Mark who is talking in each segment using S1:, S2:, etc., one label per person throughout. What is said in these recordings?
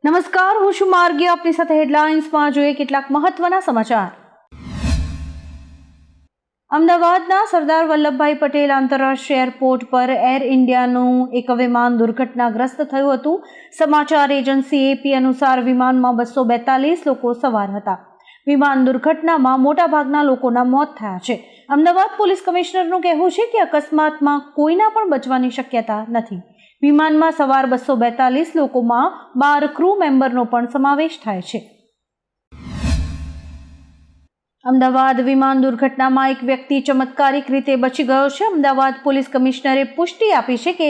S1: નમસ્કાર, હું છું માર્ગી. આપની સાથે હેડલાઇન્સમાં જોઈએ કેટલાક મહત્વના સમાચાર. અમદાવાદના સરદાર વલ્લભભાઈ પટેલ આંતરરાષ્ટ્રીય એરપોર્ટ પર એર ઇન્ડિયાનું એક વિમાન દુર્ઘટનાગ્રસ્ત થયું હતું. સમાચાર એજન્સી એપી અનુસાર વિમાનમાં 242 લોકો સવાર હતા. વિમાન દુર્ઘટનામાં મોટાભાગના લોકોના મોત થયા છે. અમદાવાદ પોલીસ કમિશનરનું કહેવું છે કે અકસ્માતમાં કોઈના પણ બચવાની શક્યતા નથી. વિમાનમાં સવાર 242 લોકોમાં 12 ક્રૂ મેમ્બરનો પણ સમાવેશ થાય છે. અમદાવાદ વિમાન દુર્ઘટનામાં એક વ્યક્તિ ચમત્કારિક રીતે બચી ગયો છે. અમદાવાદ પોલીસ કમિશનરે પુષ્ટિ આપી છે કે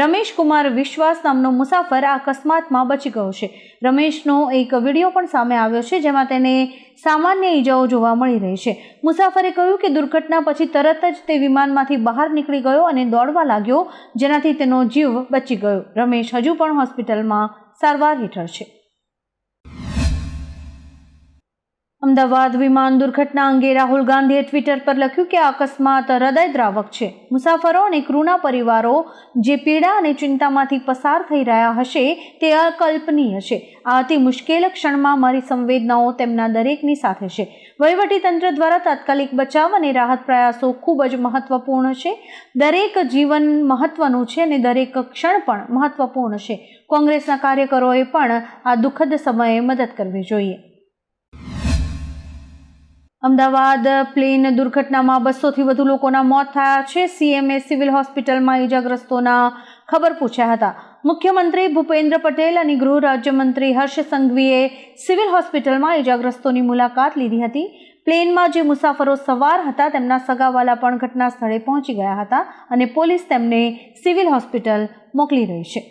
S1: રમેશ કુમાર વિશ્વાસ નામનો મુસાફર આ અકસ્માતમાં બચી ગયો છે. રમેશનો એક વિડીયો પણ સામે આવ્યો છે જેમાં તેને સામાન્ય ઈજાઓ જોવા મળી રહી છે. મુસાફરે કહ્યું કે દુર્ઘટના પછી તરત જ તે વિમાનમાંથી બહાર નીકળી ગયો અને દોડવા લાગ્યો, જેનાથી તેનો જીવ બચી ગયો. રમેશ હજુ પણ હોસ્પિટલમાં સારવાર હેઠળ છે. અમદાવાદ વિમાન દુર્ઘટના અંગે રાહુલ ગાંધીએ ટ્વિટર પર લખ્યું કે આ અકસ્માત હૃદયદ્રાવક છે. મુસાફરો અને ક્રૂના પરિવારો જે પીડા અને ચિંતામાંથી પસાર થઈ રહ્યા હશે તે અકલ્પનીય છે. આ અતિ મુશ્કેલ ક્ષણમાં મારી સંવેદનાઓ તેમના દરેકની સાથે છે. વહીવટીતંત્ર દ્વારા તાત્કાલિક બચાવ અને રાહત પ્રયાસો ખૂબ જ મહત્વપૂર્ણ છે. દરેક જીવન મહત્વનું છે અને દરેક ક્ષણ પણ મહત્વપૂર્ણ છે. કોંગ્રેસના કાર્યકરોએ પણ આ દુઃખદ સમયે મદદ કરવી જોઈએ. અમદાવાદ પ્લેન દુર્ઘટનામાં 200થી વધુ લોકોના મોત થયા છે. સીએમએ સિવિલ હોસ્પિટલમાં ઈજાગ્રસ્તોના ખબર પૂછ્યા હતા. મુખ્યમંત્રી ભૂપેન્દ્ર પટેલ અને ગૃહ રાજ્યમંત્રી હર્ષ સંઘવીએ સિવિલ હોસ્પિટલમાં ઈજાગ્રસ્તોની મુલાકાત લીધી હતી. પ્લેનમાં જે મુસાફરો સવાર હતા તેમના સગાવાલા પણ ઘટના સ્થળે પહોંચી ગયા હતા અને પોલીસ તેમને સિવિલ હોસ્પિટલ મોકલી રહી છે.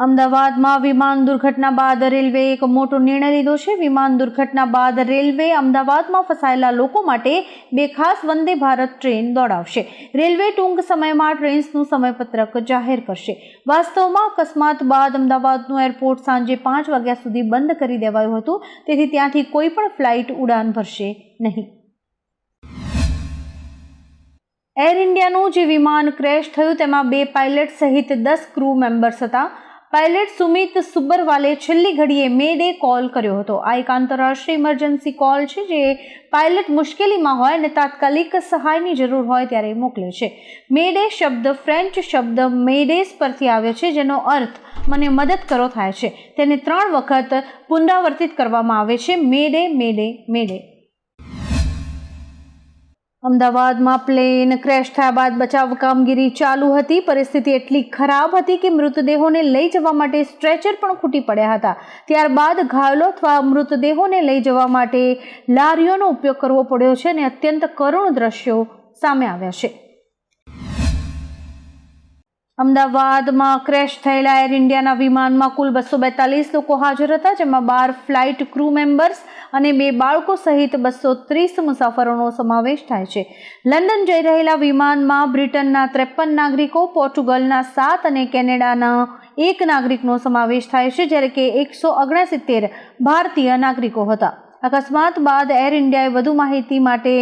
S1: અમદાવાદમાં વિમાન દુર્ઘટના બાદ રેલવેએ એક મોટો નિર્ણય લીધો છે. વિમાન દુર્ઘટના બાદ રેલવે અમદાવાદમાં ફસાયેલા લોકો માટે 2 ખાસ વંદે ભારત ટ્રેન દોડાવશે. રેલવે ટૂંક સમયમાં ટ્રેન્સનું સમયપત્રક જાહેર કરશે. વાસ્તવમાં અકસ્માત બાદ અમદાવાદનું એરપોર્ટ સાંજે 5 વાગ્યા સુધી બંધ કરી દેવાયું હતું, તેથી ત્યાંથી કોઈ પણ ફ્લાઇટ ઉડાન ભરશે નહીં. એર ઇન્ડિયાનું જે વિમાન ક્રેશ થયું તેમાં 2 પાયલટ સહિત 10 ક્રૂ મેમ્બર્સ હતા. પાયલટ સુમિત સુબ્બરવાલે છેલ્લી ઘડીએ મે ડે કોલ કર્યો હતો. આ એક આંતરરાષ્ટ્રીય ઇમરજન્સી કોલ છે જે પાયલટ મુશ્કેલીમાં હોય અને તાત્કાલિક સહાયની જરૂર હોય ત્યારે મોકલે છે. મે ડે શબ્દ ફ્રેન્ચ શબ્દ મેડેસ પરથી આવ્યો છે જેનો અર્થ મને મદદ કરો થાય છે. તેને 3 વખત પુનરાવર્તિત કરવામાં આવે છે. મેડે મેડે મેડે. અમદાવાદમાં પ્લેન ક્રેશ થયા બાદ બચાવ કામગીરી ચાલુ હતી. પરિસ્થિતિ એટલી ખરાબ હતી કે મૃતદેહોને લઈ જવા માટે સ્ટ્રેચર પણ ખૂટી પડ્યા હતા. ત્યારબાદ ઘાયલો અથવા મૃતદેહોને લઈ જવા માટે લારીઓનો ઉપયોગ કરવો પડ્યો છે અને અત્યંત કરુણ દ્રશ્યો સામે આવ્યા છે. અમદાવાદમાં ક્રેશ થયેલા એર ઇન્ડિયાના વિમાનમાં કુલ 242 લોકો હાજર હતા, જેમાં 12 ફ્લાઇટ ક્રૂ મેમ્બર્સ અને 2 બાળકો સહિત 230 મુસાફરોનો સમાવેશ થાય છે. લંડન જઈ રહેલા વિમાનમાં બ્રિટનના 53 નાગરિકો, પોર્ટુગલના 7 અને કેનેડાના 1 નાગરિકનો સમાવેશ થાય છે, જ્યારે કે 169 ભારતીય નાગરિકો હતા. અકસ્માત બાદ એર ઇન્ડિયાએ વધુ માહિતી માટે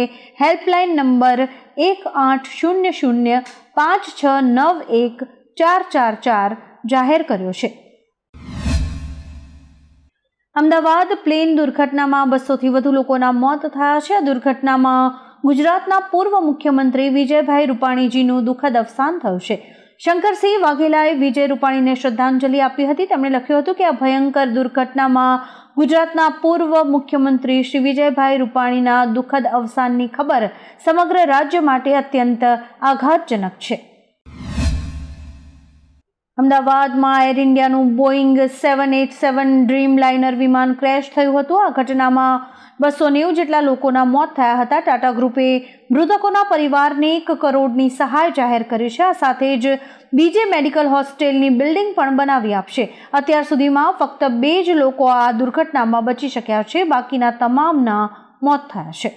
S1: હેલ્પલાઇન નંબર 18005691 જાહેર કર્યો છે. અમદાવાદ પ્લેન દુર્ઘટનામાં 200થી વધુ લોકોના મોત થયા છે. આ દુર્ઘટનામાં ગુજરાતના પૂર્વ મુખ્યમંત્રી વિજયભાઈ રૂપાણીજીનું દુઃખદ અવસાન થયું છે. શંકરસિંહ વાઘેલાએ વિજય રૂપાણીને શ્રદ્ધાંજલિ આપી હતી. તેમણે લખ્યું હતું કે આ ભયંકર દુર્ઘટનામાં ગુજરાતના પૂર્વ મુખ્યમંત્રી શ્રી વિજયભાઈ રૂપાણીના દુઃખદ અવસાનની ખબર સમગ્ર રાજ્ય માટે અત્યંત આઘાતજનક છે. અમદાવાદમાં એર ઇન્ડિયાનું બોઈંગ 787 ડ્રીમ લાઇનર વિમાન ક્રેશ થયું હતું. આ ઘટનામાં 290 જેટલા લોકોના મોત થયા હતા. ટાટા ગ્રુપે મૃતકોના પરિવારને 1 કરોડની સહાય જાહેર કરી છે. આ સાથે જ બીજે મેડિકલ હોસ્ટેલની બિલ્ડિંગ પણ બનાવી આપશે. અત્યાર સુધીમાં ફક્ત 2 જ લોકો આ દુર્ઘટનામાં બચી શક્યા છે. બાકીના તમામના મોત થયા છે.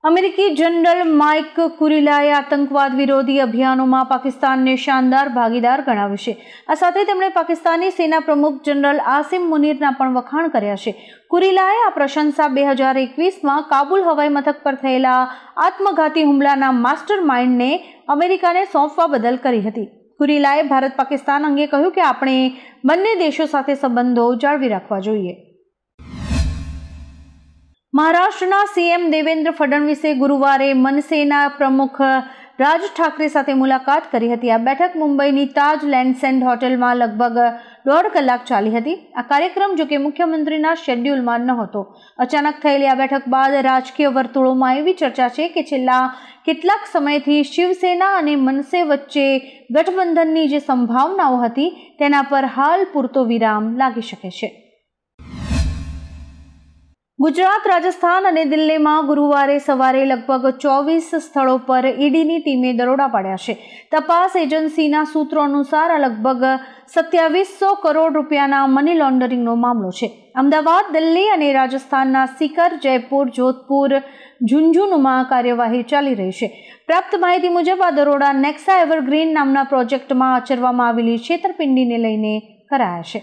S1: અમેરિકી જનરલ માઇક કુરિલાએ આતંકવાદ વિરોધી અભિયાનોમાં પાકિસ્તાનને શાનદાર ભાગીદાર ગણાવ્યું છે. આ સાથે તેમણે પાકિસ્તાની સેના પ્રમુખ જનરલ આસિમ મુનીરના પણ વખાણ કર્યા છે. કુરિલાએ આ પ્રશંસા 2021માં કાબુલ હવાઈ મથક પર થયેલા આત્મઘાતી હુમલાના માસ્ટર માઇન્ડને અમેરિકાને સોંપવા બદલ કરી હતી. કુરિલાએ ભારત પાકિસ્તાન અંગે કહ્યું કે આપણે બંને દેશો સાથે સંબંધો જાળવી રાખવા જોઈએ. મહારાષ્ટ્રના સીએમ દેવેન્દ્ર ફડણવીસે ગુરુવારે મનસેના પ્રમુખ રાજ ઠાકરે સાથે મુલાકાત કરી હતી. આ બેઠક મુંબઈની તાજ લેન્ડસેન્ડ હોટેલમાં લગભગ 1.5 કલાક ચાલી હતી. આ કાર્યક્રમ જો કે મુખ્યમંત્રીના શેડ્યુલમાં નહોતો. અચાનક થયેલી આ બેઠક બાદ રાજકીય વર્તુળોમાં એવી ચર્ચા છે કે છેલ્લા કેટલાક સમયથી શિવસેના અને મનસે વચ્ચે ગઠબંધનની જે સંભાવનાઓ હતી તેના પર હાલ પૂરતો વિરામ લાગી શકે છે. ગુજરાત, રાજસ્થાન અને દિલ્હીમાં ગુરુવારે સવારે લગભગ 24 સ્થળો પર ઈડીની ટીમે દરોડા પાડ્યા છે. તપાસ એજન્સીના સૂત્રો અનુસાર આ લગભગ 2700 કરોડ રૂપિયાના મની લોન્ડરિંગનો મામલો છે. અમદાવાદ, દિલ્હી અને રાજસ્થાનના સિકર, જયપુર, જોધપુર, ઝુંઝુનુમાં કાર્યવાહી ચાલી રહી છે. પ્રાપ્ત માહિતી મુજબ આ દરોડા નેક્સા એવરગ્રીન નામના પ્રોજેક્ટમાં આચરવામાં આવેલી છેતરપિંડીને લઈને કરાયા છે.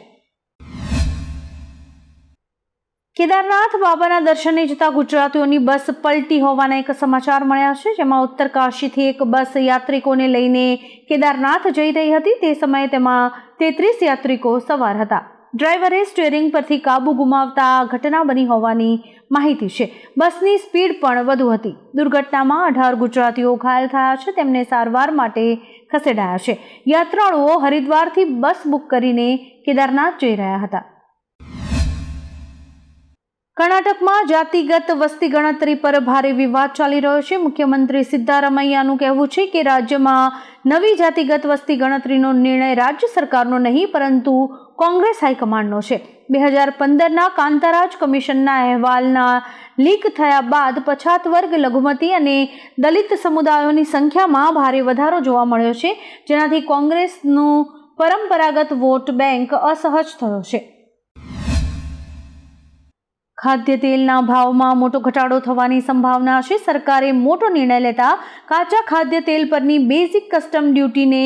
S1: કેદારનાથ બાબાના દર્શને જતા ગુજરાતીઓની બસ પલટી હોવાના એક સમાચાર મળ્યા છે, જેમાં ઉત્તરકાશીથી એક બસ યાત્રિકોને લઈને કેદારનાથ જઈ રહી હતી. તે સમયે તેમાં 33 યાત્રિકો સવાર હતા. ડ્રાઈવરે સ્ટીયરિંગ પરથી કાબુ ગુમાવતા આ ઘટના બની હોવાની માહિતી છે. બસની સ્પીડ પણ વધુ હતી. દુર્ઘટનામાં 18 ગુજરાતીઓ ઘાયલ થયા છે. તેમને સારવાર માટે ખસેડાયા છે. યાત્રાળુઓ હરિદ્વારથી બસ બુક કરીને કેદારનાથ જઈ રહ્યા હતા. કર્ણાટકમાં જાતિગત વસ્તી ગણતરી પર ભારે વિવાદ ચાલી રહ્યો છે. મુખ્યમંત્રી સિદ્ધારમૈયાનું કહેવું છે કે રાજ્યમાં નવી જાતિગત વસ્તી ગણતરીનો નિર્ણય રાજ્ય સરકારનો નહીં, પરંતુ કોંગ્રેસ હાઈકમાન્ડનો છે. 2015ના કાંતારાજ કમિશનના અહેવાલના લીક થયા બાદ પછાત વર્ગ, લઘુમતી અને દલિત સમુદાયોની સંખ્યામાં ભારે વધારો જોવા મળ્યો છે, જેનાથી કોંગ્રેસનું પરંપરાગત વોટ બેંક અસહજ થયો છે. ખાદ્ય તેલના ભાવમાં મોટો ઘટાડો થવાની સંભાવના છે. સરકારે મોટો નિર્ણય લેતા કાચા ખાદ્ય તેલ પરની બેઝિક કસ્ટમ ડ્યુટીને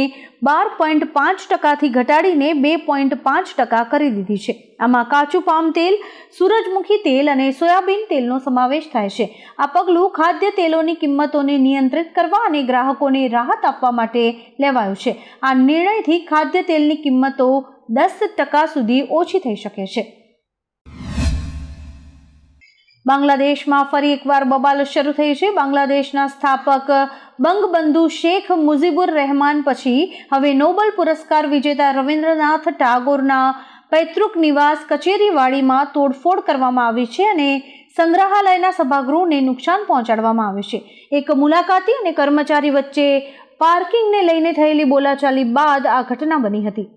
S1: 12.5%થી ઘટાડીને 2.5% કરી દીધી છે. આમાં કાચું પામ તેલ, સૂરજમુખી તેલ અને સોયાબીન તેલનો સમાવેશ થાય છે. આ પગલું ખાદ્ય તેલોની કિંમતોને નિયંત્રિત કરવા અને ગ્રાહકોને રાહત આપવા માટે લેવાયું છે. આ નિર્ણયથી ખાદ્ય તેલની કિંમતો 10% સુધી ઓછી થઈ શકે છે. બાંગ્લાદેશમાં ફરી એકવાર બબાલ શરૂ થઈ છે. બાંગ્લાદેશના સ્થાપક બંગબંધુ શેખ મુજીબુર રહેમાન પછી હવે નોબેલ પુરસ્કાર વિજેતા રવિન્દ્રનાથ ટાગોરના પૈતૃક નિવાસ કચેરીવાડીમાં તોડફોડ કરવામાં આવી છે અને સંગ્રહાલયના સભાગૃહને નુકસાન પહોંચાડવામાં આવ્યું છે. એક મુલાકાતી અને કર્મચારી વચ્ચે પાર્કિંગને લઈને થયેલી બોલાચાલી બાદ આ ઘટના બની હતી.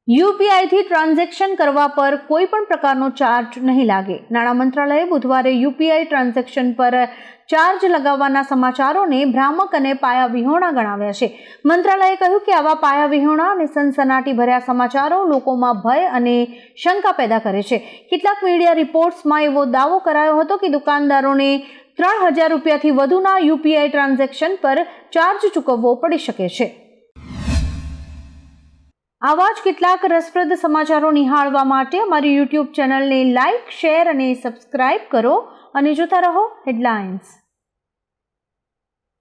S1: યુપીઆઈથી ટ્રાન્ઝેક્શન કરવા પર કોઈ પણ પ્રકારનો ચાર્જ નહીં લાગે. નાણાં મંત્રાલયે બુધવારે યુપીઆઈ ટ્રાન્ઝેક્શન પર ચાર્જ લગાવવાના સમાચારોને ભ્રામક અને પાયાવિહોણા ગણાવ્યા છે. મંત્રાલયે કહ્યું કે આવા પાયાવિહોણા અને સનસનાટી ભર્યા સમાચારો લોકોમાં ભય અને શંકા પેદા કરે છે. કેટલાક મીડિયા રિપોર્ટ્સમાં એવો દાવો કરાયો હતો કે દુકાનદારોને 3000 રૂપિયાથી વધુના યુપીઆઈ ટ્રાન્ઝેક્શન પર ચાર્જ ચૂકવવો પડી શકે છે. આવા જ કેટલાક રસપ્રદ સમાચારો નિહાળવા માટે અમારી YouTube ચેનલને લાઇક, શેર અને સબસ્ક્રાઇબ કરો અને જોતા રહો હેડલાઇન્સ.